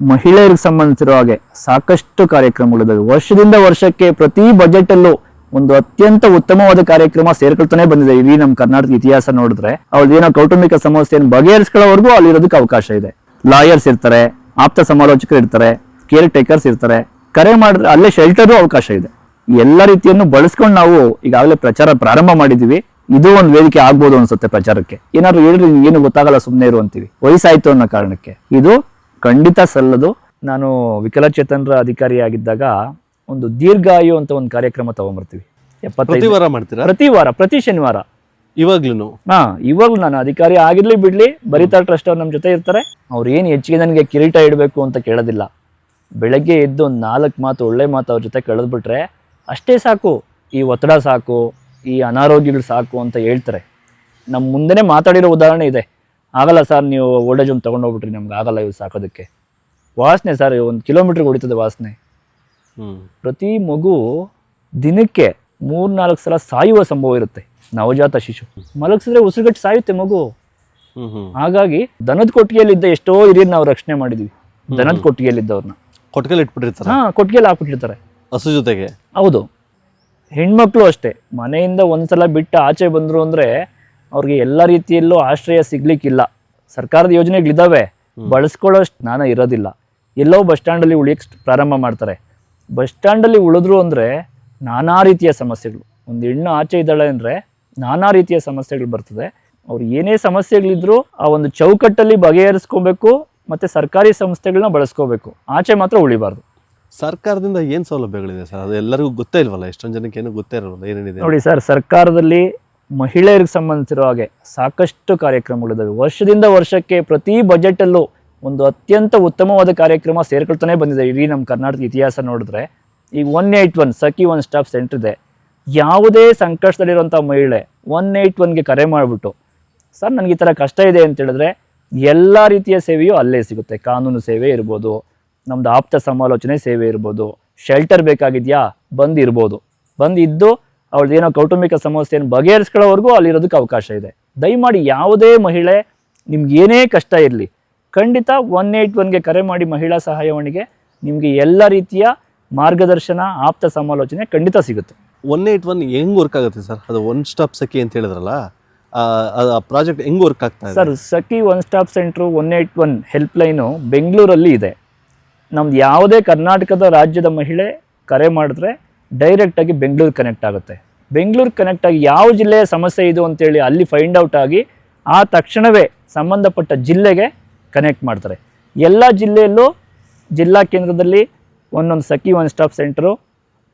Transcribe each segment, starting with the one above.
ಮಹಿಳೆಯರಿಗೆ ಸಂಬಂಧಿಸಿರೋ ಹಾಗೆ ಸಾಕಷ್ಟು ಕಾರ್ಯಕ್ರಮಗಳಿದ್ದಾವೆ. ವರ್ಷದಿಂದ ವರ್ಷಕ್ಕೆ ಪ್ರತಿ ಬಜೆಟ್ ಅಲ್ಲೂ ಒಂದು ಅತ್ಯಂತ ಉತ್ತಮವಾದ ಕಾರ್ಯಕ್ರಮ ಸೇರ್ಕೊಳ್ತಾನೆ ಬಂದಿದೆ. ಇಡೀ ನಮ್ಮ ಕರ್ನಾಟಕ ಇತಿಹಾಸ ನೋಡಿದ್ರೆ ಅವ್ರದ್ದು ಏನೋ ಕೌಟುಂಬಿಕ ಸಮಸ್ಯೆಯನ್ನು ಬಗೆಹರಿಸ್ಕೊಳ್ಳೋವರೆಗೂ ಅಲ್ಲಿರೋದಕ್ಕೆ ಅವಕಾಶ ಇದೆ. ಲಾಯರ್ಸ್ ಇರ್ತಾರೆ, ಆಪ್ತ ಸಮಾಲೋಚಕರು ಇರ್ತಾರೆ, ಕೇರ್ ಟೇಕರ್ಸ್ ಇರ್ತಾರೆ. ಕರೆ ಮಾಡಿದ್ರೆ ಅಲ್ಲೇ ಶೆಲ್ಟರ್ ಅವಕಾಶ ಇದೆ. ಎಲ್ಲ ರೀತಿಯನ್ನು ಬಳಸ್ಕೊಂಡು ನಾವು ಈಗಾಗಲೇ ಪ್ರಚಾರ ಪ್ರಾರಂಭ ಮಾಡಿದೀವಿ. ಇದು ಒಂದು ವೇದಿಕೆ ಆಗ್ಬೋದು ಅನ್ಸುತ್ತೆ ಪ್ರಚಾರಕ್ಕೆ. ಏನಾದ್ರು ಹೇಳಿದ್ರೆ ಏನು ಗೊತ್ತಾಗಲ್ಲ, ಸುಮ್ಮನೆ ಇರು ಅಂತೀವಿ, ವಯಸ್ಸಾಯ್ತು ಅನ್ನೋ ಕಾರಣಕ್ಕೆ. ಇದು ಖಂಡಿತ ಸಲ್ಲದು. ನಾನು ವಿಕಲಚೇತನರ ಅಧಿಕಾರಿಯಾಗಿದ್ದಾಗ ಒಂದು ದೀರ್ಘಾಯು ಅಂತ ಒಂದು ಕಾರ್ಯಕ್ರಮ ತಗೊಂಡ್ಬರ್ತೀವಿ. 75 ವಾರ ಮಾಡ್ತೀರಾ? ಪ್ರತಿ ವಾರ, ಪ್ರತಿ ಶನಿವಾರ. ಇವಾಗ್ಲೂ ಇವಾಗ್ಲೂ ನಾನು ಅಧಿಕಾರಿ ಆಗಿರ್ಲಿ ಬಿಡ್ಲಿ, ಬರಿತಾ ಟ್ರಸ್ಟ್ ಅವ್ರು ನಮ್ಮ ಜೊತೆ ಇರ್ತಾರೆ. ಅವ್ರು ಏನು ಹೆಚ್ಚಿಗೆ ನನಗೆ ಕಿರೀಟ ಇಡಬೇಕು ಅಂತ ಕೇಳೋದಿಲ್ಲ. ಬೆಳಗ್ಗೆ ಎದ್ದು ಒಂದು 4 ಮಾತು ಒಳ್ಳೆ ಮಾತು ಅವ್ರ ಜೊತೆ ಕಳೆದ್ಬಿಟ್ರೆ ಅಷ್ಟೇ ಸಾಕು. ಈ ಒತ್ತಡ ಸಾಕು, ಈ ಅನಾರೋಗ್ಯಗಳು ಸಾಕು ಅಂತ ಹೇಳ್ತಾರೆ. ನಮ್ಮ ಮುಂದೆನೇ ಮಾತಾಡಿರೋ ಉದಾಹರಣೆ ಇದೆ. ಆಗಲ್ಲ ಸರ್, ನೀವು ಓಲ್ಡೇಜ್ ಹೋಮ್ ತೊಗೊಂಡೋಗ್ಬಿಟ್ರಿ, ನಮ್ಗೆ ಆಗಲ್ಲ ಇವು ಸಾಕೋದಕ್ಕೆ. ವಾಸನೆ ಸರ್, 1 ಕಿಲೋಮೀಟ್ರಿಗೆ ಹೊಡಿತದೆ ವಾಸನೆ. ಪ್ರತಿ ಮಗು ದಿನಕ್ಕೆ 3-4 ಸಲ ಸಾಯುವ ಸಂಭವ ಇರುತ್ತೆ. ನವಜಾತ ಶಿಶು ಮಲಗಿಸಿದ್ರೆ ಉಸಿರುಗಟ್ಟು ಸಾಯುತ್ತೆ ಮಗು. ಹಾಗಾಗಿ ದನದ ಕೊಟ್ಟಿಗೆಯಲ್ಲಿದ್ದ ಎಷ್ಟೋ ಹಿರಿಯರನ್ನ ನಾವು ರಕ್ಷಣೆ ಮಾಡಿದ್ವಿ. ದನದ ಕೊಟ್ಟಿಗೆಯಲ್ಲಿದ್ದವ್ರನ್ನ ಕೊಟ್ಟಿಗೆಯಲ್ಲಿ ಇಟ್ಬಿಟ್ಟಿರ್ತಾರೆ. ಕೊಟ್ಟಿಗೆಯಲ್ಲಿ ಹಾಕ್ಬಿಟ್ಟಿರ್ತಾರೆ ಹಸು ಜೊತೆಗೆ. ಹೌದು. ಹೆಣ್ಮಕ್ಳು ಅಷ್ಟೇ, ಮನೆಯಿಂದ ಒಂದ್ಸಲ ಬಿಟ್ಟು ಆಚೆ ಬಂದ್ರು ಅಂದ್ರೆ ಅವ್ರಿಗೆ ಎಲ್ಲ ರೀತಿಯಲ್ಲೂ ಆಶ್ರಯ ಸಿಗ್ಲಿಕ್ಕಿಲ್ಲ. ಸರ್ಕಾರದ ಯೋಜನೆಗಳಿದ್ದಾವೆ, ಬಳಸ್ಕೊಳ್ಳೋಷ್ಟು ಜ್ಞಾನ ಇರೋದಿಲ್ಲ. ಎಲ್ಲೋ ಬಸ್ ಸ್ಟ್ಯಾಂಡಲ್ಲಿ ಉಳಿಯಕ್ಕೆ ಪ್ರಾರಂಭ ಮಾಡ್ತಾರೆ. ಬಸ್ ಸ್ಟ್ಯಾಂಡಲ್ಲಿ ಉಳಿದ್ರು ಅಂದರೆ ನಾನಾ ರೀತಿಯ ಸಮಸ್ಯೆಗಳು. ಒಂದು ಹೆಣ್ಣು ಆಚೆ ಇದ್ದಾಳೆ ಅಂದರೆ ನಾನಾ ರೀತಿಯ ಸಮಸ್ಯೆಗಳು ಬರ್ತದೆ. ಅವ್ರು ಏನೇ ಸಮಸ್ಯೆಗಳಿದ್ರು ಆ ಒಂದು ಚೌಕಟ್ಟಲ್ಲಿ ಬಗೆಹರಿಸ್ಕೋಬೇಕು, ಮತ್ತು ಸರ್ಕಾರಿ ಸಂಸ್ಥೆಗಳನ್ನ ಬಳಸ್ಕೋಬೇಕು. ಆಚೆ ಮಾತ್ರ ಉಳಿಬಾರ್ದು. ಸರ್ಕಾರದಿಂದ ಏನು ಸೌಲಭ್ಯಗಳಿದೆ ಸರ್? ಅದು ಎಲ್ಲರಿಗೂ ಗೊತ್ತೇ ಇಲ್ವಲ್ಲ, ಎಷ್ಟೊಂದು ಜನಕ್ಕೆ ಏನೂ ಗೊತ್ತೇ ಇರೋಲ್ಲ ಏನೇನಿದೆ. ನೋಡಿ ಸರ್, ಸರ್ಕಾರದಲ್ಲಿ ಮಹಿಳೆಯರಿಗೆ ಸಂಬಂಧಿಸಿರೋ ಹಾಗೆ ಸಾಕಷ್ಟು ಕಾರ್ಯಕ್ರಮಗಳಿದ್ದಾವೆ. ವರ್ಷದಿಂದ ವರ್ಷಕ್ಕೆ ಪ್ರತಿ ಬಜೆಟಲ್ಲೂ ಒಂದು ಅತ್ಯಂತ ಉತ್ತಮವಾದ ಕಾರ್ಯಕ್ರಮ ಸೇರ್ಕೊಳ್ತಾನೆ ಬಂದಿದೆ. ಇಡೀ ನಮ್ಮ ಕರ್ನಾಟಕ ಇತಿಹಾಸ ನೋಡಿದ್ರೆ ಈಗ 181 ಸಖಿ ಒನ್ ಸ್ಟಾಪ್ ಸೆಂಟರ್ ಇದೆ. ಯಾವುದೇ ಸಂಕಷ್ಟದಲ್ಲಿರುವಂಥ ಮಹಿಳೆ 181ಗೆ ಕರೆ ಮಾಡಿಬಿಟ್ಟು ಸರ್ ನನಗೆ ಈ ಥರ ಕಷ್ಟ ಇದೆ ಅಂತ ಹೇಳಿದ್ರೆ ಎಲ್ಲ ರೀತಿಯ ಸೇವೆಯೂ ಅಲ್ಲೇ ಸಿಗುತ್ತೆ. ಕಾನೂನು ಸೇವೆ ಇರ್ಬೋದು, ನಮ್ದು ಆಪ್ತ ಸಮಾಲೋಚನೆ ಸೇವೆ ಇರ್ಬೋದು, ಶೆಲ್ಟರ್ ಬೇಕಾಗಿದೆಯಾ ಬಂದಿರ್ಬೋದು. ಬಂದಿದ್ದು ಅವಳದ್ದು ಏನೋ ಕೌಟುಂಬಿಕ ಸಮಸ್ಯೆಯನ್ನು ಬಗೆಹರಿಸ್ಕೊಳ್ಳೋವರೆಗೂ ಅಲ್ಲಿರೋದಕ್ಕೆ ಅವಕಾಶ ಇದೆ. ದಯಮಾಡಿ ಯಾವುದೇ ಮಹಿಳೆ ನಿಮ್ಗೆ ಏನೇ ಕಷ್ಟ ಇರಲಿ, ಖಂಡಿತ 181ಗೆ ಕರೆ ಮಾಡಿ. ಮಹಿಳಾ ಸಹಾಯವಾಣಿಗೆ ನಿಮಗೆ ಎಲ್ಲ ರೀತಿಯ ಮಾರ್ಗದರ್ಶನ, ಆಪ್ತ ಸಮಾಲೋಚನೆ ಖಂಡಿತ ಸಿಗುತ್ತೆ. 181 ಹೆಂಗ್ ವರ್ಕ್ ಆಗುತ್ತೆ ಸರ್? ಅದು ಒನ್ ಸ್ಟಾಪ್ ಸಖಿ ಅಂತ ಹೇಳಿದ್ರಲ್ಲ, ಆ ಪ್ರಾಜೆಕ್ಟ್ ಹೆಂಗ್ ವರ್ಕ್ ಆಗ್ತಾ ಇದೆ ಸರ್? ಸಖಿ ಒನ್ ಸ್ಟಾಪ್ ಸೆಂಟ್ರು 181 ಹೆಲ್ಪ್ಲೈನು ಬೆಂಗಳೂರಲ್ಲಿ ಇದೆ. ನಮ್ದು ಯಾವುದೇ ಕರ್ನಾಟಕದ ರಾಜ್ಯದ ಮಹಿಳೆ ಕರೆ ಮಾಡಿದ್ರೆ ಡೈರೆಕ್ಟಾಗಿ ಬೆಂಗಳೂರು ಕನೆಕ್ಟ್ ಆಗುತ್ತೆ. ಬೆಂಗಳೂರು ಕನೆಕ್ಟ್ ಆಗಿ ಯಾವ ಜಿಲ್ಲೆಯ ಸಮಸ್ಯೆ ಇದು ಅಂತೇಳಿ ಅಲ್ಲಿ ಫೈಂಡ್ ಔಟ್ ಆಗಿ ಆ ತಕ್ಷಣವೇ ಸಂಬಂಧಪಟ್ಟ ಜಿಲ್ಲೆಗೆ ಕನೆಕ್ಟ್ ಮಾಡ್ತಾರೆ. ಎಲ್ಲ ಜಿಲ್ಲೆಯಲ್ಲೂ ಜಿಲ್ಲಾ ಕೇಂದ್ರದಲ್ಲಿ ಒಂದೊಂದು ಸಖಿ ಒನ್ ಸ್ಟಾಪ್ ಸೆಂಟರು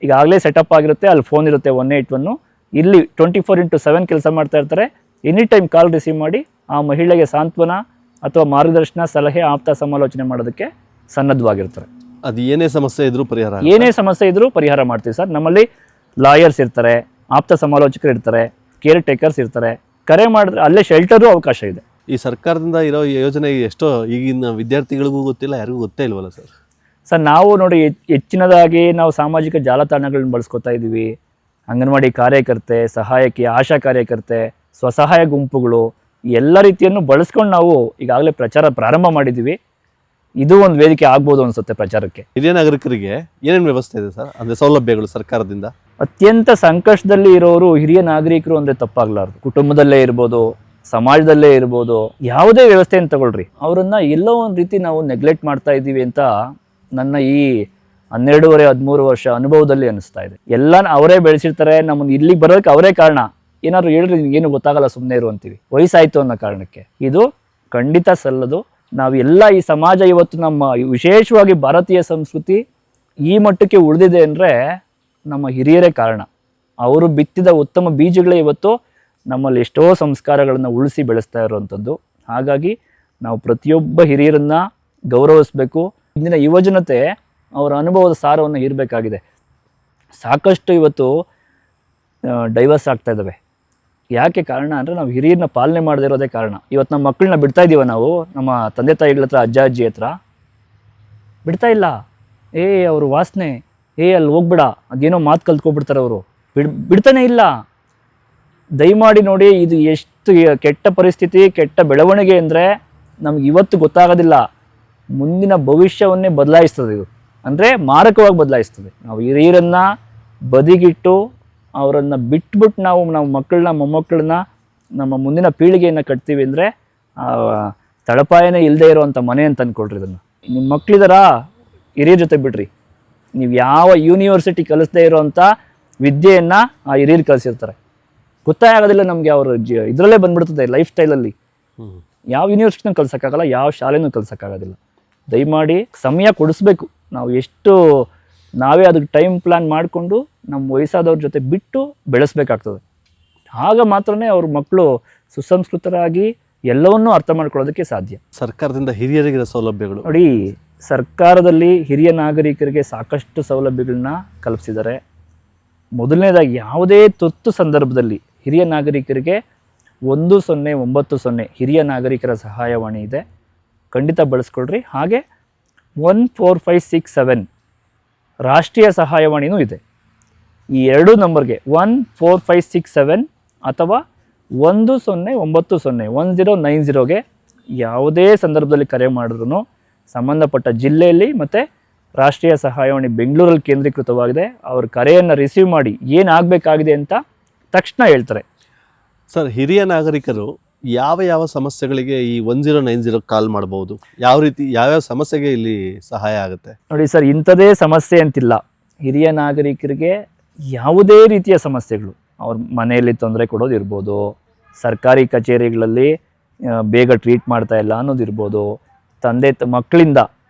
ಈಗಾಗಲೇ ಸೆಟಪ್ ಆಗಿರುತ್ತೆ. ಅಲ್ಲಿ ಫೋನ್ ಇರುತ್ತೆ 181. ಇಲ್ಲಿ 24x7 ಕೆಲಸ ಮಾಡ್ತಾ ಇರ್ತಾರೆ. ಎನಿ ಟೈಮ್ ಕಾಲ್ ರಿಸೀವ್ ಮಾಡಿ ಆ ಮಹಿಳೆಗೆ ಸಾಂತ್ವನ ಅಥವಾ ಮಾರ್ಗದರ್ಶನ, ಸಲಹೆ, ಆಪ್ತ ಸಮಾಲೋಚನೆ ಮಾಡೋದಕ್ಕೆ ಸನ್ನದ್ಧವಾಗಿರ್ತಾರೆ. ಅದು ಏನೇ ಸಮಸ್ಯೆ ಇದ್ರೂ ಪರಿಹಾರ, ಏನೇ ಸಮಸ್ಯೆ ಇದ್ರೂ ಪರಿಹಾರ ಮಾಡ್ತೀವಿ ಸರ್. ನಮ್ಮಲ್ಲಿ ಲಾಯರ್ಸ್ ಇರ್ತಾರೆ, ಆಪ್ತ ಸಮಾಲೋಚಕರು ಇರ್ತಾರೆ, ಕೇರ್ ಟೇಕರ್ಸ್ ಇರ್ತಾರೆ. ಕರೆ ಮಾಡಿದ್ರೆ ಅಲ್ಲೇ ಶೆಲ್ಟರು ಅವಕಾಶ ಇದೆ. ಈ ಸರ್ಕಾರದಿಂದ ಇರೋ ಯೋಜನೆ ಎಷ್ಟೋ ಈಗಿನ ವಿದ್ಯಾರ್ಥಿಗಳಿಗೂ ಗೊತ್ತಿಲ್ಲ, ಯಾರಿಗೂ ಗೊತ್ತೇ ಇಲ್ವಲ್ಲ ಸರ್? ಸರ್, ನಾವು ನೋಡಿ ಹೆಚ್ಚಿನದಾಗಿ ನಾವು ಸಾಮಾಜಿಕ ಜಾಲತಾಣಗಳನ್ನ ಬಳಸ್ಕೊತಾ ಇದ್ದೀವಿ. ಅಂಗನವಾಡಿ ಕಾರ್ಯಕರ್ತೆ, ಸಹಾಯಕಿ, ಆಶಾ ಕಾರ್ಯಕರ್ತೆ, ಸ್ವಸಹಾಯ ಗುಂಪುಗಳು, ಎಲ್ಲ ರೀತಿಯನ್ನು ಬಳಸ್ಕೊಂಡು ನಾವು ಈಗಾಗಲೇ ಪ್ರಚಾರ ಪ್ರಾರಂಭ ಮಾಡಿದ್ದೀವಿ. ಇದು ಒಂದು ವೇದಿಕೆ ಆಗ್ಬೋದು ಅನ್ಸುತ್ತೆ ಪ್ರಚಾರಕ್ಕೆ. ಹಿರಿಯ ನಾಗರಿಕರಿಗೆ ಏನೇನು ವ್ಯವಸ್ಥೆ ಇದೆ ಸರ್, ಅಂದರೆ ಸೌಲಭ್ಯಗಳು ಸರ್ಕಾರದಿಂದ? ಅತ್ಯಂತ ಸಂಕಷ್ಟದಲ್ಲಿ ಇರೋರು ಹಿರಿಯ ನಾಗರಿಕರು ಅಂದರೆ ತಪ್ಪಾಗಲಾರ್ದು. ಕುಟುಂಬದಲ್ಲೇ ಇರ್ಬೋದು, ಸಮಾಜದಲ್ಲೇ ಇರ್ಬೋದು, ಯಾವುದೇ ವ್ಯವಸ್ಥೆಯನ್ನು ತಗೊಳ್ರಿ, ಅವರನ್ನು ಎಲ್ಲೋ ಒಂದು ರೀತಿ ನಾವು ನೆಗ್ಲೆಕ್ಟ್ ಮಾಡ್ತಾ ಇದ್ದೀವಿ ಅಂತ ನನ್ನ ಈ 12-13 ವರ್ಷ ಅನುಭವದಲ್ಲಿ ಅನಿಸ್ತಾ ಇದೆ. ಎಲ್ಲ ಅವರೇ ಬೆಳೆಸಿರ್ತಾರೆ, ನಮ್ಮನ್ನು ಇಲ್ಲಿಗೆ ಬರೋದಕ್ಕೆ ಅವರೇ ಕಾರಣ. ಏನಾದ್ರು ಹೇಳಿದ್ರೆ ಏನು ಗೊತ್ತಾಗಲ್ಲ, ಸುಮ್ಮನೆ ಇರು ಅಂತೀವಿ, ವಯಸ್ಸಾಯಿತು ಅನ್ನೋ ಕಾರಣಕ್ಕೆ. ಇದು ಖಂಡಿತ ಸಲ್ಲದು. ನಾವೆಲ್ಲ ಈ ಸಮಾಜ ಇವತ್ತು ನಮ್ಮ ವಿಶೇಷವಾಗಿ ಭಾರತೀಯ ಸಂಸ್ಕೃತಿ ಈ ಮಟ್ಟಕ್ಕೆ ಉಳಿದಿದೆ ಅಂದರೆ ನಮ್ಮ ಹಿರಿಯರೇ ಕಾರಣ. ಅವರು ಬಿತ್ತಿದ ಉತ್ತಮ ಬೀಜಗಳೇ ಇವತ್ತು ನಮ್ಮಲ್ಲಿ ಎಷ್ಟೋ ಸಂಸ್ಕಾರಗಳನ್ನು ಉಳಿಸಿ ಬೆಳೆಸ್ತಾ ಇರುವಂಥದ್ದು. ಹಾಗಾಗಿ ನಾವು ಪ್ರತಿಯೊಬ್ಬ ಹಿರಿಯರನ್ನು ಗೌರವಿಸಬೇಕು. ಇಂದಿನ ಯುವಜನತೆ ಅವರ ಅನುಭವದ ಸಾರವನ್ನು ಹೀರಬೇಕಾಗಿದೆ. ಸಾಕಷ್ಟು ಇವತ್ತು ಡೈವರ್ಸ್ ಆಗ್ತಾ ಇದ್ದಾವೆ. ಯಾಕೆ ಕಾರಣ ಅಂದರೆ ನಾವು ಹಿರಿಯರನ್ನ ಪಾಲನೆ ಮಾಡದೇ ಇರೋದೇ ಕಾರಣ. ಇವತ್ತು ನಮ್ಮ ಮಕ್ಕಳನ್ನ ಬಿಡ್ತಾ ಇದ್ದೀವ ನಾವು ನಮ್ಮ ತಂದೆ ತಾಯಿಗಳ ಹತ್ರ, ಅಜ್ಜ ಅಜ್ಜಿ ಹತ್ರ ಬಿಡ್ತಾ ಇಲ್ಲ. ಅವರು ವಾಸನೆ, ಅಲ್ಲಿ ಹೋಗ್ಬಿಡ, ಅದೇನೋ ಮಾತು ಕಲ್ತ್ಕೊಬಿಡ್ತಾರೆ ಅವರು, ಬಿಡ್ತಾನೆ ಇಲ್ಲ. ದಯಮಾಡಿ ನೋಡಿ, ಇದು ಎಷ್ಟು ಕೆಟ್ಟ ಪರಿಸ್ಥಿತಿ, ಕೆಟ್ಟ ಬೆಳವಣಿಗೆ ಅಂದರೆ ನಮ್ಗೆ ಇವತ್ತು ಗೊತ್ತಾಗೋದಿಲ್ಲ. ಮುಂದಿನ ಭವಿಷ್ಯವನ್ನೇ ಬದಲಾಯಿಸ್ತದೆ ಇದು. ಅಂದರೆ ಮಾರಕವಾಗಿ ಬದಲಾಯಿಸ್ತದೆ. ನಾವು ಹಿರಿಯರನ್ನು ಬದಿಗಿಟ್ಟು ಅವರನ್ನು ಬಿಟ್ಬಿಟ್ಟು ನಾವು ಮಕ್ಕಳನ್ನ ಮೊಮ್ಮಕ್ಕಳನ್ನ ನಮ್ಮ ಮುಂದಿನ ಪೀಳಿಗೆಯನ್ನು ಕಟ್ತೀವಿ ಅಂದರೆ ತಳಪಾಯನೇ ಇಲ್ಲದೆ ಇರೋವಂಥ ಮನೆ ಅಂತ ಅಂದ್ಕೊಳ್ರಿ. ಇದನ್ನು ನಿಮ್ಮ ಮಕ್ಕಳಿದಾರಾ ಹಿರಿಯರ ಜೊತೆ ಬಿಡ್ರಿ. ನೀವು ಯಾವ ಯೂನಿವರ್ಸಿಟಿ ಕಲಿಸದೇ ಇರೋವಂಥ ವಿದ್ಯೆಯನ್ನು ಆ ಹಿರಿಯರು ಕಲಿಸಿರ್ತಾರೆ. ಗೊತ್ತೇ ಆಗೋದಿಲ್ಲ ನಮಗೆ. ಅವರು ಇದರಲ್ಲೇ ಬಂದ್ಬಿಡ್ತದೆ ಲೈಫ್ ಸ್ಟೈಲಲ್ಲಿ. ಯಾವ ಯೂನಿವರ್ಸಿಟಿನೂ ಕಲ್ಸೋಕ್ಕಾಗಲ್ಲ, ಯಾವ ಶಾಲೆನೂ ಕಲ್ಸೋಕ್ಕಾಗೋದಿಲ್ಲ. ದಯಮಾಡಿ ಸಮಯ ಕೊಡಿಸ್ಬೇಕು. ನಾವು ನಾವೇ ಅದಕ್ಕೆ ಟೈಮ್ ಪ್ಲ್ಯಾನ್ ಮಾಡಿಕೊಂಡು ನಮ್ಮ ವಯಸ್ಸಾದವ್ರ ಜೊತೆ ಬಿಟ್ಟು ಬೆಳೆಸ್ಬೇಕಾಗ್ತದೆ. ಆಗ ಮಾತ್ರನೇ ಅವ್ರ ಮಕ್ಕಳು ಸುಸಂಸ್ಕೃತರಾಗಿ ಎಲ್ಲವನ್ನೂ ಅರ್ಥ ಮಾಡ್ಕೊಳ್ಳೋದಕ್ಕೆ ಸಾಧ್ಯ. ಸರ್ಕಾರದಿಂದ ಹಿರಿಯರಿಗಿರೋ ಸೌಲಭ್ಯಗಳು ನೋಡಿ, ಸರ್ಕಾರದಲ್ಲಿ ಹಿರಿಯ ನಾಗರಿಕರಿಗೆ ಸಾಕಷ್ಟು ಸೌಲಭ್ಯಗಳನ್ನ ಕಲ್ಪಿಸಿದ್ದಾರೆ. ಮೊದಲನೇದಾಗಿ ಯಾವುದೇ ತುರ್ತು ಸಂದರ್ಭದಲ್ಲಿ ಹಿರಿಯ ನಾಗರಿಕರಿಗೆ 1090 ಹಿರಿಯ ನಾಗರಿಕರ ಸಹಾಯವಾಣಿ ಇದೆ. ಖಂಡಿತ ಬಳಸ್ಕೊಳ್ರಿ. ಹಾಗೆ 14567 ರಾಷ್ಟ್ರೀಯ ಸಹಾಯವಾಣಿನೂ ಇದೆ. ಈ ಎರಡೂ ನಂಬರ್ಗೆ 14567 ಅಥವಾ 1090 ಯಾವುದೇ ಸಂದರ್ಭದಲ್ಲಿ ಕರೆ ಮಾಡಿದ್ರು ಸಂಬಂಧಪಟ್ಟ ಜಿಲ್ಲೆಯಲ್ಲಿ ಮತ್ತು ರಾಷ್ಟ್ರೀಯ ಸಹಾಯವಾಣಿ ಬೆಂಗಳೂರಲ್ಲಿ ಕೇಂದ್ರೀಕೃತವಾಗಿದೆ. ಅವ್ರ ಕರೆಯನ್ನು ರಿಸೀವ್ ಮಾಡಿ ಏನಾಗಬೇಕಾಗಿದೆ ಅಂತ ತಕ್ಷಣ ಹೇಳ್ತಾರೆ. ಸರ್, ಹಿರಿಯ ನಾಗರಿಕರು ಯಾವ ಸಮಸ್ಯೆಗಳಿಗೆ ಈ 1090 ಕಾಲ್ ಮಾಡ್ಬೋದು? ಯಾವ್ಯಾವ ಸಮಸ್ಯೆಗೆ ಇಲ್ಲಿ ಸಹಾಯ ಆಗುತ್ತೆ? ನೋಡಿ ಸರ್, ಇಂಥದೇ ಸಮಸ್ಯೆ ಅಂತಿಲ್ಲ. ಹಿರಿಯ ನಾಗರಿಕರಿಗೆ ಯಾವುದೇ ರೀತಿಯ ಸಮಸ್ಯೆಗಳು, ಅವ್ರ ಮನೆಯಲ್ಲಿ ತೊಂದರೆ ಕೊಡೋದಿರ್ಬೋದು, ಸರ್ಕಾರಿ ಕಚೇರಿಗಳಲ್ಲಿ ಬೇಗ ಟ್ರೀಟ್ ಮಾಡ್ತಾ ಇಲ್ಲ ಅನ್ನೋದಿರ್ಬೋದು, ಮಕ್ಕಳಿಂದ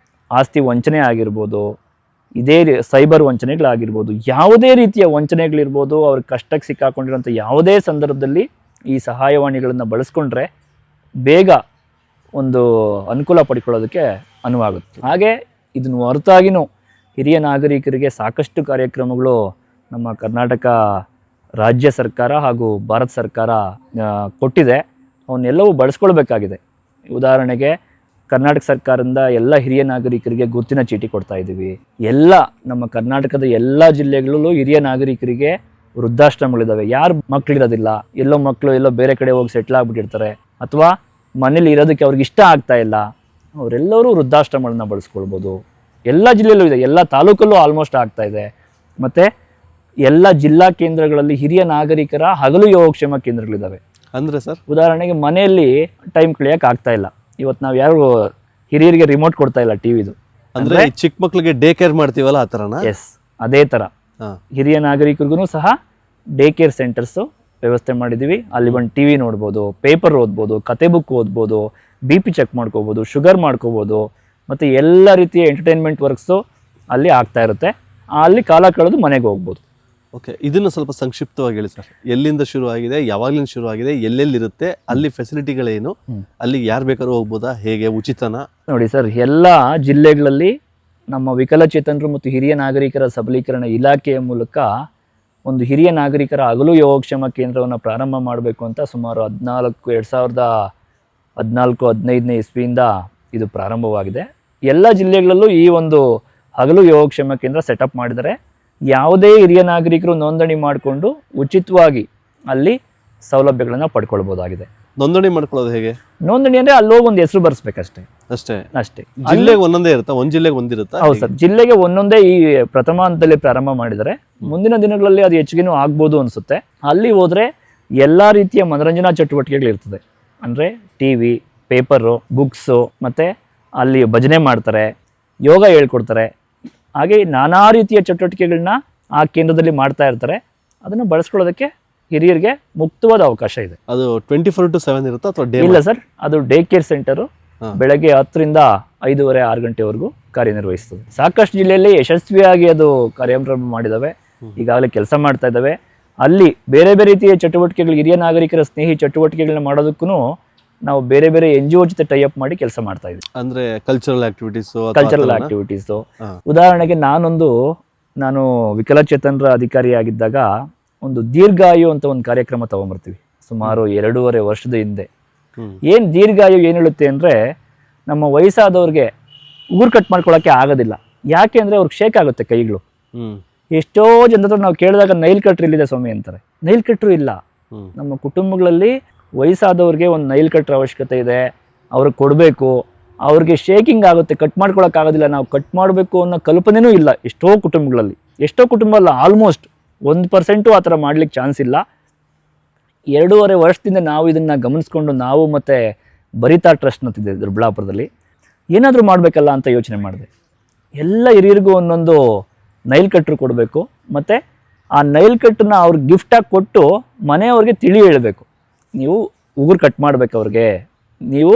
ಆಸ್ತಿ ವಂಚನೆ ಆಗಿರ್ಬೋದು, ಇದೇ ಸೈಬರ್ ವಂಚನೆಗಳಾಗಿರ್ಬೋದು, ಯಾವುದೇ ರೀತಿಯ ವಂಚನೆಗಳಿರ್ಬೋದು, ಅವ್ರ ಕಷ್ಟಕ್ಕೆ ಸಿಕ್ಕಾಕೊಂಡಿರೋಂಥ ಯಾವುದೇ ಸಂದರ್ಭದಲ್ಲಿ ಈ ಸಹಾಯವಾಣಿಗಳನ್ನು ಬಳಸ್ಕೊಂಡ್ರೆ ಬೇಗ ಒಂದು ಅನುಕೂಲ ಪಡ್ಕೊಳ್ಳೋದಕ್ಕೆ ಅನುವಾಗುತ್ತೆ. ಹಾಗೆ ಇದನ್ನು ಹೊರತಾಗಿಯೂ ಹಿರಿಯ ನಾಗರಿಕರಿಗೆ ಸಾಕಷ್ಟು ಕಾರ್ಯಕ್ರಮಗಳು ನಮ್ಮ ಕರ್ನಾಟಕ ರಾಜ್ಯ ಸರ್ಕಾರ ಹಾಗೂ ಭಾರತ ಸರ್ಕಾರ ಕೊಟ್ಟಿದೆ. ಅವನ್ನೆಲ್ಲವೂ ಬಳಸ್ಕೊಳ್ಬೇಕಾಗಿದೆ. ಉದಾಹರಣೆಗೆ ಕರ್ನಾಟಕ ಸರ್ಕಾರದಿಂದ ಎಲ್ಲ ಹಿರಿಯ ನಾಗರಿಕರಿಗೆ ಗುರುತಿನ ಚೀಟಿ ಕೊಡ್ತಾ ಇದ್ದೀವಿ. ಎಲ್ಲ ನಮ್ಮ ಕರ್ನಾಟಕದ ಎಲ್ಲ ಜಿಲ್ಲೆಗಳಲ್ಲೂ ಹಿರಿಯ ನಾಗರಿಕರಿಗೆ ವೃದ್ಧಾಶ್ರಮಗಳಿದ್ದಾವೆ. ಯಾರು ಮಕ್ಕಳಿರೋದಿಲ್ಲ, ಎಲ್ಲೋ ಬೇರೆ ಕಡೆ ಹೋಗಿ ಸೆಟ್ಲ್ ಆಗಿಬಿಟ್ಟಿರ್ತಾರೆ, ಅಥವಾ ಮನೇಲಿ ಇರೋದಕ್ಕೆ ಅವ್ರಿಗೆ ಇಷ್ಟ ಆಗ್ತಾ ಇಲ್ಲ, ಅವರೆಲ್ಲರೂ ವೃದ್ಧಾಶ್ರಮಗಳನ್ನ ಬಳಸ್ಕೊಳ್ಬೋದು. ಎಲ್ಲ ಜಿಲ್ಲೆಯಲ್ಲೂ ಇದೆ, ಎಲ್ಲ ತಾಲೂಕಲ್ಲೂ ಆಲ್ಮೋಸ್ಟ್ ಆಗ್ತಾ ಇದೆ. ಮತ್ತು ಎಲ್ಲ ಜಿಲ್ಲಾ ಕೇಂದ್ರಗಳಲ್ಲಿ ಹಿರಿಯ ನಾಗರಿಕರ ಹಗಲು ಯೋಗಕ್ಷೇಮ ಕೇಂದ್ರಗಳಿದ್ದಾವೆ. ಅಂದರೆ ಸರ್, ಉದಾಹರಣೆಗೆ ಮನೆಯಲ್ಲಿ ಟೈಮ್ ಕಳಿಯೋಕೆ ಆಗ್ತಾ ಇಲ್ಲ, ಇವತ್ತು ನಾವು ಯಾರು ಹಿರಿಯರಿಗೆ ರಿಮೋಟ್ ಕೊಡ್ತಾ ಇಲ್ಲ ಟಿವಿದು. ಅಂದರೆ ಚಿಕ್ಕ ಮಕ್ಕಳಿಗೆ ಡೇ ಕೇರ್ ಮಾಡ್ತೀವಲ್ಲ, ಆ ಥರನಾ? ಎಸ್, ಅದೇ ಥರ ಹಿರಿಯ ನಾಗರಿಕರಿಗೂ ಸಹ ಡೇ ಕೇರ್ ಸೆಂಟರ್ಸು ವ್ಯವಸ್ಥೆ ಮಾಡಿದ್ದೀವಿ. ಅಲ್ಲಿ ಒಂದು ಟಿ ವಿ ನೋಡ್ಬೋದು, ಪೇಪರ್ ಓದ್ಬೋದು, ಕತೆ ಬುಕ್ ಓದ್ಬೋದು, BP ಚೆಕ್ ಮಾಡ್ಕೋಬೋದು, ಶುಗರ್ ಮಾಡ್ಕೋಬೋದು, ಮತ್ತು ಎಲ್ಲ ರೀತಿಯ ಎಂಟರ್ಟೈನ್ಮೆಂಟ್ ವರ್ಕ್ಸು ಅಲ್ಲಿ ಆಗ್ತಾ ಇರುತ್ತೆ. ಅಲ್ಲಿ ಕಾಲ ಕಳೆದು ಮನೆಗೆ ಹೋಗ್ಬೋದು. ಓಕೆ, ಇದನ್ನು ಸ್ವಲ್ಪ ಸಂಕ್ಷಿಪ್ತವಾಗಿ ಹೇಳಿ ಸರ್. ಎಲ್ಲಿಂದ ಶುರು ಆಗಿದೆ, ಯಾವಾಗಲಿಂದ ಶುರು ಆಗಿದೆ, ಎಲ್ಲೆಲ್ಲಿರುತ್ತೆ, ಅಲ್ಲಿ ಫೆಸಿಲಿಟಿಗಳೇನು, ಅಲ್ಲಿ ಯಾರು ಬೇಕಾದ್ರೂ ಹೋಗ್ಬೋದಾ, ಹೇಗೆ, ಉಚಿತನಾ? ನೋಡಿ ಸರ್, ಎಲ್ಲ ಜಿಲ್ಲೆಗಳಲ್ಲಿ ನಮ್ಮ ವಿಕಲಚೇತನರು ಮತ್ತು ಹಿರಿಯ ನಾಗರಿಕರ ಸಬಲೀಕರಣ ಇಲಾಖೆಯ ಮೂಲಕ ಒಂದು ಹಿರಿಯ ನಾಗರಿಕರ ಹಗಲು ಯೋಗಕ್ಷೇಮ ಕೇಂದ್ರವನ್ನು ಪ್ರಾರಂಭ ಮಾಡಬೇಕು ಅಂತ ಸುಮಾರು 2014-15 ಇಸ್ವಿಯಿಂದ ಇದು ಪ್ರಾರಂಭವಾಗಿದೆ. ಎಲ್ಲ ಜಿಲ್ಲೆಗಳಲ್ಲೂ ಈ ಒಂದು ಹಗಲು ಯೋಗಕ್ಷೇಮ ಕೇಂದ್ರ ಸೆಟಪ್ ಮಾಡಿದರೆ ಯಾವುದೇ ಹಿರಿಯ ನಾಗರಿಕರು ನೋಂದಣಿ ಮಾಡಿಕೊಂಡು ಉಚಿತವಾಗಿ ಅಲ್ಲಿ ಸೌಲಭ್ಯಗಳನ್ನು ಪಡ್ಕೊಳ್ಬೋದಾಗಿದೆ. ನೋಂದಣಿ ಮಾಡ್ಕೊಳ್ಳೋದು ಹೇಗೆ? ನೋಂದಣಿ ಅಂದರೆ ಅಲ್ಲಿ ಹೋಗಿ ಒಂದು ಹೆಸರು ಬರ್ಸ್ಬೇಕಷ್ಟೇ. ಅಷ್ಟೇ. ಜಿಲ್ಲೆಗೆ ಒಂದೊಂದೇ ಇರುತ್ತಾ? ಒಂದು ಜಿಲ್ಲೆಗೆ ಒಂದಿರುತ್ತಾ? ಹೌದು ಸರ್, ಜಿಲ್ಲೆಗೆ ಒಂದೊಂದೇ ಈ ಪ್ರಥಮ ಹಂತದಲ್ಲಿ ಪ್ರಾರಂಭ ಮಾಡಿದರೆ ಮುಂದಿನ ದಿನಗಳಲ್ಲಿ ಅದು ಹೆಚ್ಚಿಗೆನೂ ಆಗ್ಬೋದು ಅನಿಸುತ್ತೆ. ಅಲ್ಲಿ ಹೋದರೆ ಎಲ್ಲ ರೀತಿಯ ಮನರಂಜನಾ ಚಟುವಟಿಕೆಗಳಿರ್ತದೆ. ಅಂದರೆ TV, ಪೇಪರು, ಬುಕ್ಸು, ಮತ್ತು ಅಲ್ಲಿ ಭಜನೆ ಮಾಡ್ತಾರೆ, ಯೋಗ ಹೇಳ್ಕೊಡ್ತಾರೆ. ಹಾಗೆ ನಾನಾ ರೀತಿಯ ಚಟುವಟಿಕೆಗಳನ್ನ ಆ ಕೇಂದ್ರದಲ್ಲಿ ಮಾಡ್ತಾ ಇರ್ತಾರೆ. ಅದನ್ನು ಬಳಸ್ಕೊಳ್ಳೋದಕ್ಕೆ ಹಿರಿಯರಿಗೆ ಮುಕ್ತವಾದ ಅವಕಾಶ ಇದೆ. ಅದು 24/7 ಇರುತ್ತಾ ಅಥವಾ ಡೇ? ಇಲ್ಲ ಸರ್, ಅದು ಡೇ ಕೇರ್ ಸೆಂಟರು ಬೆಳಗ್ಗೆ 10ರಿಂದ 5:30-6 ಗಂಟೆವರೆಗೂ ಕಾರ್ಯನಿರ್ವಹಿಸ್ತದೆ. ಸಾಕಷ್ಟು ಜಿಲ್ಲೆಯಲ್ಲಿ ಯಶಸ್ವಿಯಾಗಿ ಅದು ಕಾರ್ಯಕ್ರಮ ಮಾಡಿದ್ದಾವೆ, ಈಗಾಗಲೇ ಕೆಲಸ ಮಾಡ್ತಾ ಇದ್ದಾವೆ. ಅಲ್ಲಿ ಬೇರೆ ಬೇರೆ ರೀತಿಯ ಚಟುವಟಿಕೆಗಳು, ಹಿರಿಯ ನಾಗರಿಕರ ಸ್ನೇಹಿ ಚಟುವಟಿಕೆಗಳನ್ನ ಮಾಡೋದಕ್ಕೂ ನಾವು ಬೇರೆ ಬೇರೆ NGO ಜೊತೆ ಟೈಅಪ್ ಮಾಡಿ ಕೆಲಸ ಮಾಡ್ತಾ ಇದ್ವಿ. ಅಂದರೆ ಕಲ್ಚರಲ್ ಆಕ್ಟಿವಿಟೀಸು. ಉದಾಹರಣೆಗೆ ನಾನು ವಿಕಲಚೇತನರ ಅಧಿಕಾರಿಯಾಗಿದ್ದಾಗ ಒಂದು ದೀರ್ಘಾಯು ಅಂತ ಒಂದು ಕಾರ್ಯಕ್ರಮ ತಗೊಂಡ್ಬರ್ತೀವಿ ಸುಮಾರು 2.5 ವರ್ಷದ ಹಿಂದೆ. ಏನು ದೀರ್ಘಾಯು ಏನು ಹೇಳುತ್ತೆ ಅಂದರೆ, ನಮ್ಮ ವಯಸ್ಸಾದವ್ರಿಗೆ ಉಗುರು ಕಟ್ ಮಾಡ್ಕೊಳ್ಳೋಕ್ಕೆ ಆಗೋದಿಲ್ಲ. ಯಾಕೆ ಅಂದರೆ ಅವ್ರಿಗೆ ಶೇಕ್ ಆಗುತ್ತೆ ಕೈಗಳು. ಎಷ್ಟೋ ಜನರ ಹತ್ರ ನಾವು ಕೇಳಿದಾಗ ನೈಲ್ ಕಟ್ರ್ ಇಲ್ಲಿದೆ ಸ್ವಾಮಿ ಅಂತಾರೆ. ನೈಲ್ ಕಟ್ರು ಇಲ್ಲ. ನಮ್ಮ ಕುಟುಂಬಗಳಲ್ಲಿ ವಯಸ್ಸಾದವ್ರಿಗೆ ಒಂದು ನೈಲ್ ಕಟ್ರ್ ಅವಶ್ಯಕತೆ ಇದೆ, ಅವ್ರಿಗೆ ಕೊಡಬೇಕು. ಅವ್ರಿಗೆ ಶೇಕಿಂಗ್ ಆಗುತ್ತೆ, ಕಟ್ ಮಾಡ್ಕೊಳಕ್ಕಾಗೋದಿಲ್ಲ, ನಾವು ಕಟ್ ಮಾಡಬೇಕು ಅನ್ನೋ ಕಲ್ಪನೆನೂ ಇಲ್ಲ ಎಷ್ಟೋ ಕುಟುಂಬಗಳಲ್ಲಿ. ಎಷ್ಟೋ ಕುಟುಂಬ ಅಲ್ಲ, ಆಲ್ಮೋಸ್ಟ್ 1% ಆ ಥರ ಮಾಡ್ಲಿಕ್ಕೆ ಚಾನ್ಸ್ ಇಲ್ಲ. 2.5 ವರ್ಷದಿಂದ ನಾವು ಇದನ್ನು ಗಮನಿಸ್ಕೊಂಡು ನಾವು ಮತ್ತು ಬರಿತಾ ಟ್ರಸ್ಟ್ ಅಂತಿದೆ ದೊಡ್ಡಬಳ್ಳಾಪುರದಲ್ಲಿ ಏನಾದರೂ ಮಾಡಬೇಕಲ್ಲ ಅಂತ ಯೋಚನೆ ಮಾಡಿದೆ. ಎಲ್ಲ ಹಿರಿಯರಿಗೂ ಒಂದೊಂದು ನೈಲ್ ಕಟ್ರು ಕೊಡಬೇಕು, ಮತ್ತು ಆ ನೈಲ್ ಕಟ್ಟನ್ನ ಅವ್ರಿಗೆ ಗಿಫ್ಟಾಗಿ ಕೊಟ್ಟು ಮನೆಯವ್ರಿಗೆ ತಿಳಿ ಹೇಳಬೇಕು, ನೀವು ಉಗುರು ಕಟ್ ಮಾಡಬೇಕು ಅವ್ರಿಗೆ, ನೀವು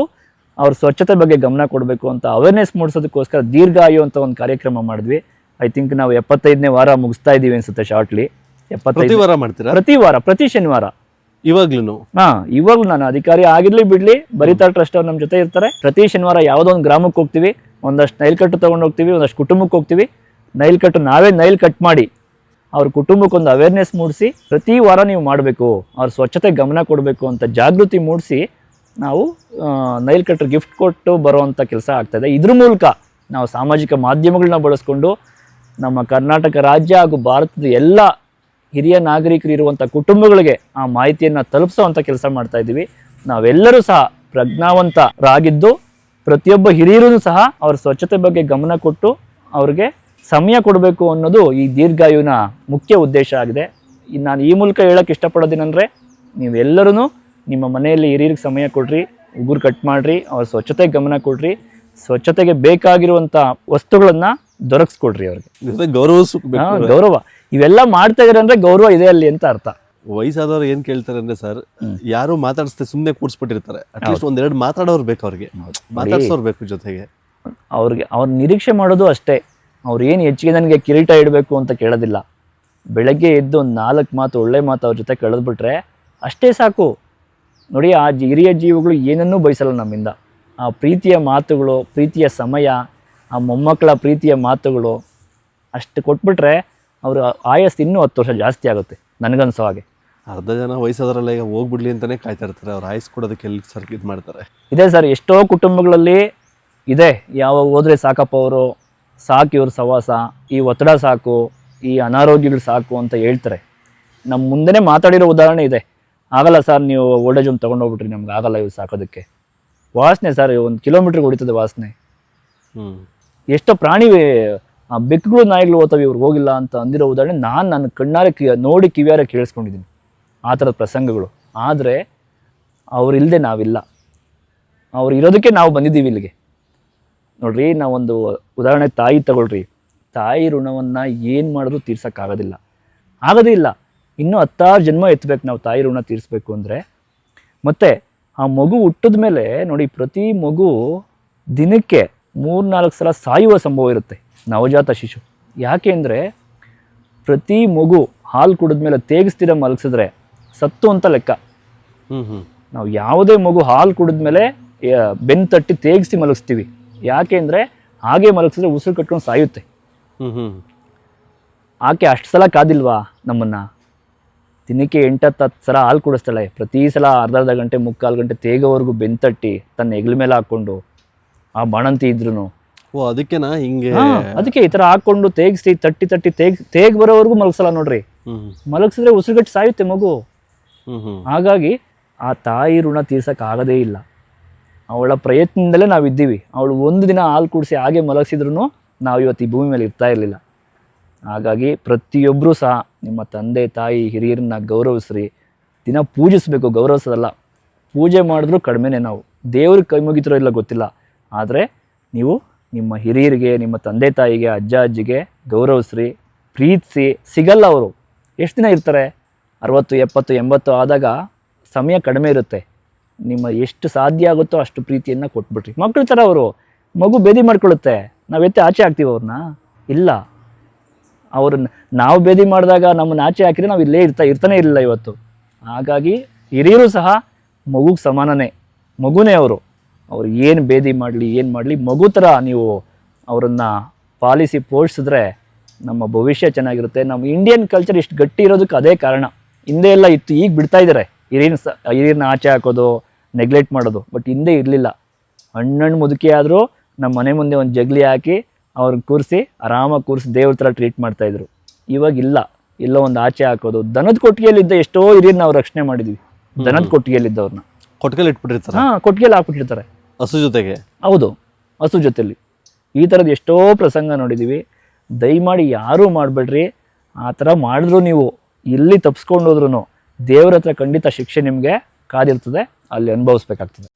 ಅವ್ರ ಸ್ವಚ್ಛತೆ ಬಗ್ಗೆ ಗಮನ ಕೊಡಬೇಕು ಅಂತ ಅವೇರ್ನೆಸ್ ಮೂಡಿಸೋದಕ್ಕೋಸ್ಕರ ದೀರ್ಘಾಯು ಅಂತ ಒಂದು ಕಾರ್ಯಕ್ರಮ ಮಾಡಿದ್ವಿ. ಐ ಥಿಂಕ್ ನಾವು 75ನೇ ವಾರ ಮುಗಿಸ್ತಾ ಇದ್ದೀವಿ ಅನ್ಸುತ್ತೆ ಶಾರ್ಟ್ಲಿ. 75 ಪ್ರತಿ ವಾರ ಮಾಡ್ತೀರಾ? ಪ್ರತಿ ವಾರ, ಪ್ರತಿ ಶನಿವಾರ. ಇವಾಗ್ಲೂ? ಇವಾಗಲೂ ನಾನು ಅಧಿಕಾರಿ ಆಗಿರ್ಲಿ ಬಿಡ್ಲಿ, ಬರಿತಾ ಟ್ರಸ್ಟ್ ಅವ್ರು ನಮ್ಮ ಜೊತೆ ಇರ್ತಾರೆ. ಪ್ರತಿ ಶನಿವಾರ ಯಾವುದೋ ಒಂದು ಗ್ರಾಮಕ್ಕೆ ಹೋಗ್ತೀವಿ, ಒಂದಷ್ಟು ನೈಲ್ ಕಟ್ಟು ತೊಗೊಂಡು ಹೋಗ್ತೀವಿ, ಒಂದಷ್ಟು ಕುಟುಂಬಕ್ಕೆ ಹೋಗ್ತೀವಿ. ನೈಲ್ ಕಟ್ಟು ನಾವೇ ನೈಲ್ ಕಟ್ ಮಾಡಿ ಅವ್ರ ಕುಟುಂಬಕ್ಕೆ ಒಂದು ಅವೇರ್ನೆಸ್ ಮೂಡಿಸಿ ಪ್ರತಿ ವಾರ ನೀವು ಮಾಡಬೇಕು, ಅವ್ರ ಸ್ವಚ್ಛತೆ ಗಮನ ಕೊಡಬೇಕು ಅಂತ ಜಾಗೃತಿ ಮೂಡಿಸಿ ನಾವು ನೈಲ್ ಕಟ್ರ್ ಗಿಫ್ಟ್ ಕೊಟ್ಟು ಬರೋವಂಥ ಕೆಲಸ ಆಗ್ತಾಯಿದೆ. ಇದ್ರ ಮೂಲಕ ನಾವು ಸಾಮಾಜಿಕ ಮಾಧ್ಯಮಗಳನ್ನ ಬಳಸ್ಕೊಂಡು ನಮ್ಮ ಕರ್ನಾಟಕ ರಾಜ್ಯ ಹಾಗೂ ಭಾರತದ ಎಲ್ಲ ಹಿರಿಯ ನಾಗರಿಕರು ಇರುವಂಥ ಕುಟುಂಬಗಳಿಗೆ ಆ ಮಾಹಿತಿಯನ್ನು ತಲುಪಿಸೋವಂಥ ಕೆಲಸ ಮಾಡ್ತಾ ಇದ್ದೀವಿ. ನಾವೆಲ್ಲರೂ ಸಹ ಪ್ರಜ್ಞಾವಂತರಾಗಿದ್ದು ಪ್ರತಿಯೊಬ್ಬ ಹಿರಿಯರೂ ಸಹ ಅವ್ರ ಸ್ವಚ್ಛತೆ ಬಗ್ಗೆ ಗಮನ ಕೊಟ್ಟು ಅವ್ರಿಗೆ ಸಮಯ ಕೊಡಬೇಕು ಅನ್ನೋದು ಈ ದೀರ್ಘಾಯುವಿನ ಮುಖ್ಯ ಉದ್ದೇಶ ಆಗಿದೆ. ನಾನು ಈ ಮೂಲಕ ಹೇಳೋಕ್ಕೆ ಇಷ್ಟಪಡೋದೇನೆಂದರೆ, ನೀವೆಲ್ಲರೂ ನಿಮ್ಮ ಮನೆಯಲ್ಲಿ ಹಿರಿಯರಿಗೆ ಸಮಯ ಕೊಡ್ರಿ, ಉಗುರು ಕಟ್ ಮಾಡಿರಿ, ಅವ್ರ ಸ್ವಚ್ಛತೆಗೆ ಗಮನ ಕೊಡ್ರಿ, ಸ್ವಚ್ಛತೆಗೆ ಬೇಕಾಗಿರುವಂಥ ವಸ್ತುಗಳನ್ನು ದೊರಕಿಸ್ಕೊಡ್ರಿ ಅವ್ರಿಗೆ. ಗೌರವ ಇವೆಲ್ಲ ಮಾಡ್ತಾ ಇದಾರೆ ಅಂದರೆ ಗೌರವ ಇದೆ ಅಲ್ಲಿ ಅಂತ ಅರ್ಥ. ವಯಸ್ಸಾದವ್ರು ಏನ್ ಕೇಳ್ತಾರೆ ಅಂದ್ರೆ ಸರ್, ಯಾರು ಮಾತಾಡಿಸ್ತೆ ಸುಮ್ಮನೆ ಕೂಡ್ಸ್ಬಿಟ್ಟಿರ್ತಾರೆ. ಅಟ್ಲೀಸ್ಟ್ ಒಂದೆರಡು ಮಾತಾಡೋರು ಬೇಕು, ಅವ್ರಿಗೆ ಮಾತಾಡ್ಸೋರು ಬೇಕು ಜೊತೆಗೆ. ಅವ್ರಿಗೆ ಅವ್ರ ನಿರೀಕ್ಷೆ ಮಾಡೋದು ಅಷ್ಟೇ. ಅವ್ರು ಏನು ಹೆಚ್ಚಿಗೆ ನನಗೆ ಕಿರೀಟ ಇಡಬೇಕು ಅಂತ ಕೇಳೋದಿಲ್ಲ. ಬೆಳಗ್ಗೆ ಎದ್ದು ಒಂದು 4 ಮಾತು ಒಳ್ಳೆ ಮಾತು ಅವ್ರ ಜೊತೆ ಕಳೆದ್ಬಿಟ್ರೆ ಅಷ್ಟೇ ಸಾಕು. ನೋಡಿ, ಆ ಹಿರಿಯ ಜೀವಗಳು ಏನನ್ನೂ ಬಯಸಲ್ಲ ನಮ್ಮಿಂದ. ಆ ಪ್ರೀತಿಯ ಮಾತುಗಳು, ಪ್ರೀತಿಯ ಸಮಯ, ಆ ಮೊಮ್ಮಕ್ಕಳ ಪ್ರೀತಿಯ ಮಾತುಗಳು ಅಷ್ಟು ಕೊಟ್ಬಿಟ್ರೆ ಅವ್ರ ಆಯಸ್ಸು ಇನ್ನೂ 10 ವರ್ಷ ಜಾಸ್ತಿ ಆಗುತ್ತೆ ನನಗನ್ಸೋ ಹಾಗೆ. ಅರ್ಧ ಜನ ವಯಸ್ಸಾದ್ರಲ್ಲ ಈಗ ಹೋಗ್ಬಿಡ್ಲಿ ಅಂತಾನೆ ಕಾಯ್ತಾ ಇರ್ತಾರೆ, ಅವ್ರು ಆಯಸ್ ಕೊಡೋದಕ್ಕೆ ಎಲ್ಲಿ ಸರ್ ಇದು ಮಾಡ್ತಾರೆ. ಇದೆ ಸರ್, ಎಷ್ಟೋ ಕುಟುಂಬಗಳಲ್ಲಿ ಇದೆ, ಯಾವಾಗ ಹೋದ್ರೆ ಸಾಕಪ್ಪ ಅವರು, ಸಾಕು ಇವ್ರ ಸವಾಸ, ಈ ಒತ್ತಡ ಸಾಕು, ಈ ಅನಾರೋಗ್ಯಗಳು ಸಾಕು ಅಂತ ಹೇಳ್ತಾರೆ. ನಮ್ಮ ಮುಂದೆನೇ ಮಾತಾಡಿರೋ ಉದಾಹರಣೆ ಇದೆ. ಆಗಲ್ಲ ಸರ್, ನೀವು ಓಲ್ಡೇಜ್ ಹೋಮ್ ತೊಗೊಂಡೋಗ್ಬಿಟ್ರಿ, ನಮ್ಗೆ ಆಗಲ್ಲ ಇವ್ರು ಸಾಕೋದಕ್ಕೆ. ವಾಸನೆ ಸರ್, 1 ಕಿಲೋಮೀಟ್ರಿಗೆ ಹೊಡಿತದೆ ವಾಸನೆ. ಎಷ್ಟೋ ಪ್ರಾಣಿ ಬೆಕ್ಕುಗಳು ನಾಯಿಗಳು ಓದ್ತವೆ, ಇವ್ರು ಹೋಗಿಲ್ಲ ಅಂತ ಅಂದಿರೋ ಉದಾಹರಣೆ ನಾನು ನನ್ನ ಕಣ್ಣಾರೆ ನೋಡಿ ಕಿವಿಯಾರೆ ಕೇಳಿಸ್ಕೊಂಡಿದ್ದೀನಿ, ಆ ಥರದ ಪ್ರಸಂಗಗಳು. ಆದರೆ ಅವ್ರಿಲ್ಲದೆ ನಾವಿಲ್ಲ, ಅವ್ರು ಇರೋದಕ್ಕೆ ನಾವು ಬಂದಿದ್ದೀವಿ ಇಲ್ಲಿಗೆ. ನೋಡ್ರಿ, ನಾವೊಂದು ಉದಾಹರಣೆ ತಾಯಿ ತಗೊಳ್ರಿ. ತಾಯಿ ಋಣವನ್ನು ಏನು ಮಾಡಿದ್ರು ತೀರ್ಸೋಕ್ಕಾಗೋದಿಲ್ಲ, ಆಗೋದೇ ಇಲ್ಲ. ಇನ್ನೂ 10 ಜನ್ಮ ಎತ್ತಬೇಕು ನಾವು ತಾಯಿ ಋಣ ತೀರಿಸ್ಬೇಕು ಅಂದರೆ. ಮತ್ತು ಆ ಮಗು ಹುಟ್ಟಿದ ಮೇಲೆ ನೋಡಿ, ಪ್ರತಿ ಮಗು ದಿನಕ್ಕೆ 3-4 ಸಲ ಸಾಯುವ ಸಂಭವ ಇರುತ್ತೆ, ನವಜಾತ ಶಿಶು. ಯಾಕೆ ಅಂದರೆ ಪ್ರತಿ ಮಗು ಹಾಲು ಕುಡಿದ್ಮೇಲೆ ತೇಗಿಸ್ತಿರ ಮಲಗಿಸಿದ್ರೆ ಸತ್ತು ಅಂತ ಲೆಕ್ಕ. ನಾವು ಯಾವುದೇ ಮಗು ಹಾಲು ಕುಡಿದ್ಮೇಲೆ ಬೆನ್ನು ತಟ್ಟಿ ತೇಗಿಸಿ ಮಲಗಿಸ್ತೀವಿ. ಯಾಕೆ ಅಂದರೆ ಹಾಗೆ ಮಲಗಿಸಿದ್ರೆ ಉಸಿರು ಕಟ್ಕೊಂಡು ಸಾಯುತ್ತೆ. ಆಕೆ ಅಷ್ಟು ಸಲ ಕಾದಿಲ್ವಾ ನಮ್ಮನ್ನು? ದಿನಕ್ಕೆ 8-10 ಸಲ ಹಾಲು ಕುಡಿಸ್ತಾಳೆ. ಪ್ರತಿ ಸಲ ಅರ್ಧ ಗಂಟೆ 3/4 ಗಂಟೆ ತೇಗೋವರೆಗೂ ಬೆನ್ನು ತಟ್ಟಿ ತನ್ನ ಹೆಗಲ ಮೇಲೆ ಹಾಕ್ಕೊಂಡು, ಆ ಬಾಣಂತಿ ಇದ್ರೂ. ಓ, ಅದಕ್ಕೆನಾ ಹಿಂಗೆ? ಅದಕ್ಕೆ ಈ ಥರ ಹಾಕ್ಕೊಂಡು ತೇಗಿಸಿ ತಟ್ಟಿ ತೇಗ್ ಬರೋವರೆಗೂ ಮಲಗಿಸಲ್ಲ ನೋಡ್ರಿ. ಮಲಗಿಸಿದ್ರೆ ಉಸಿರುಗಟ್ಟಿ ಸಾಯುತ್ತೆ ಮಗು. ಹಾಗಾಗಿ ಆ ತಾಯಿ ಋಣ ತೀರ್ಸೋಕ್ಕಾಗೋದೇ ಇಲ್ಲ. ಅವಳ ಪ್ರಯತ್ನದಲ್ಲೇ ನಾವಿದ್ದೀವಿ. ಅವಳು ಒಂದು ದಿನ ಹಾಲು ಕುಡಿಸಿ ಹಾಗೆ ಮಲಗಿಸಿದ್ರು ನಾವು ಇವತ್ತು ಈ ಭೂಮಿ ಮೇಲೆ ಇರ್ತಾ ಇರಲಿಲ್ಲ. ಹಾಗಾಗಿ ಪ್ರತಿಯೊಬ್ಬರೂ ಸಹ ನಿಮ್ಮ ತಂದೆ ತಾಯಿ ಹಿರಿಯರನ್ನ ಗೌರವಿಸ್ರಿ. ದಿನ ಪೂಜಿಸಬೇಕು, ಗೌರವಿಸೋದಲ್ಲ. ಪೂಜೆ ಮಾಡಿದ್ರೂ ಕಡಿಮೆನೇ. ನಾವು ದೇವ್ರಿಗೆ ಕೈ ಮುಗಿತಿರೋ ಇಲ್ಲ ಗೊತ್ತಿಲ್ಲ, ಆದರೆ ನೀವು ನಿಮ್ಮ ಹಿರಿಯರಿಗೆ, ನಿಮ್ಮ ತಂದೆ ತಾಯಿಗೆ, ಅಜ್ಜ ಅಜ್ಜಿಗೆ ಗೌರವಿಸ್ರಿ, ಪ್ರೀತಿಸಿ. ಸಿಗಲ್ಲ ಅವರು, ಎಷ್ಟು ದಿನ ಇರ್ತಾರೆ? 60, 70, 80 ಆದಾಗ ಸಮಯ ಕಡಿಮೆ ಇರುತ್ತೆ. ನಿಮ್ಮ ಎಷ್ಟು ಸಾಧ್ಯ ಆಗುತ್ತೋ ಅಷ್ಟು ಪ್ರೀತಿಯನ್ನು ಕೊಟ್ಬಿಟ್ರಿ. ಮಕ್ಕಳ ಥರ ಅವರು, ಮಗು ಬೇದಿ ಮಾಡ್ಕೊಳ್ಳುತ್ತೆ, ನಾವೆತ್ತೆ ಆಚೆ ಹಾಕ್ತೀವಿ ಅವ್ರನ್ನ? ಇಲ್ಲ. ಅವ್ರನ್ನ ನಾವು ಬೇದಿ ಮಾಡಿದಾಗ ನಮ್ಮನ್ನು ಆಚೆ ಹಾಕಿದ್ರೆ ನಾವು ಇಲ್ಲೇ ಇರ್ತಾನೆ ಇರಲಿಲ್ಲ ಇವತ್ತು. ಹಾಗಾಗಿ ಹಿರಿಯರು ಸಹ ಮಗುಗೆ ಸಮಾನನೇ, ಮಗುನೇ ಅವರು. ಅವ್ರು ಏನು ಬೇದಿ ಮಾಡಲಿ ಏನು ಮಾಡಲಿ, ಮಗು ಥರ ನೀವು ಅವರನ್ನು ಪಾಲಿಸಿ ಪೋಷಿಸಿದ್ರೆ ನಮ್ಮ ಭವಿಷ್ಯ ಚೆನ್ನಾಗಿರುತ್ತೆ. ನಮ್ಮ ಇಂಡಿಯನ್ ಕಲ್ಚರ್ ಇಷ್ಟು ಗಟ್ಟಿ ಇರೋದಕ್ಕೆ ಅದೇ ಕಾರಣ. ಹಿಂದೆ ಎಲ್ಲ ಇತ್ತು, ಈಗ ಬಿಡ್ತಾ ಇದ್ದಾರೆ ಹಿರಿಯರನ್ನ ಆಚೆ ಹಾಕೋದು, ನೆಗ್ಲೆಕ್ಟ್ ಮಾಡೋದು. ಬಟ್ ಹಿಂದೆ ಇರಲಿಲ್ಲ. ಹಣ್ಣು ಮುದುಕಿ ಆದರೂ ನಮ್ಮ ಮನೆ ಮುಂದೆ ಒಂದು ಜಗಲಿ ಹಾಕಿ ಅವ್ರನ್ನ ಕೂರಿಸಿ ಆರಾಮಾಗಿ ಕೂರಿಸಿ ದೇವ್ರ ಥರ ಟ್ರೀಟ್ ಮಾಡ್ತಾಯಿದ್ರು. ಇವಾಗಿಲ್ಲ, ಎಲ್ಲೋ ಒಂದು ಆಚೆ ಹಾಕೋದು. ದನದ ಕೊಟ್ಟಿಗೆಯಲ್ಲಿದ್ದ ಎಷ್ಟೋ ಹಿರಿಯರನ್ನ ನಾವು ರಕ್ಷಣೆ ಮಾಡಿದ್ವಿ. ದನದ ಕೊಟ್ಟಿಗೆಯಲ್ಲಿದ್ದವ್ರನ್ನ ಕೊಟ್ಟಿಗೆಯಲ್ಲಿ ಇಟ್ಬಿಟ್ಟಿರ್ತಾರೆ. ಕೊಟ್ಟಿಗೆಯಲ್ಲಿ ಹಾಕ್ಬಿಟ್ಟಿರ್ತಾರೆ ಹಸು ಜೊತೆಗೆ. ಹೌದು, ಹಸು ಜೊತೆಲಿ. ಈ ಥರದ್ದು ಎಷ್ಟೋ ಪ್ರಸಂಗ ನೋಡಿದ್ದೀವಿ. ದಯಮಾಡಿ ಯಾರೂ ಮಾಡಬೇಡ್ರಿ. ಆ ಥರ ಮಾಡಿದ್ರು ನೀವು ಎಲ್ಲಿ ತಪ್ಪಿಸ್ಕೊಂಡು ಹೋದ್ರೂ ದೇವ್ರ ಹತ್ರ ಖಂಡಿತ ಶಿಕ್ಷೆ ನಿಮಗೆ ಕಾದಿರ್ತದೆ, ಅಲ್ಲಿ ಅನುಭವಿಸ್ಬೇಕಾಗ್ತದೆ.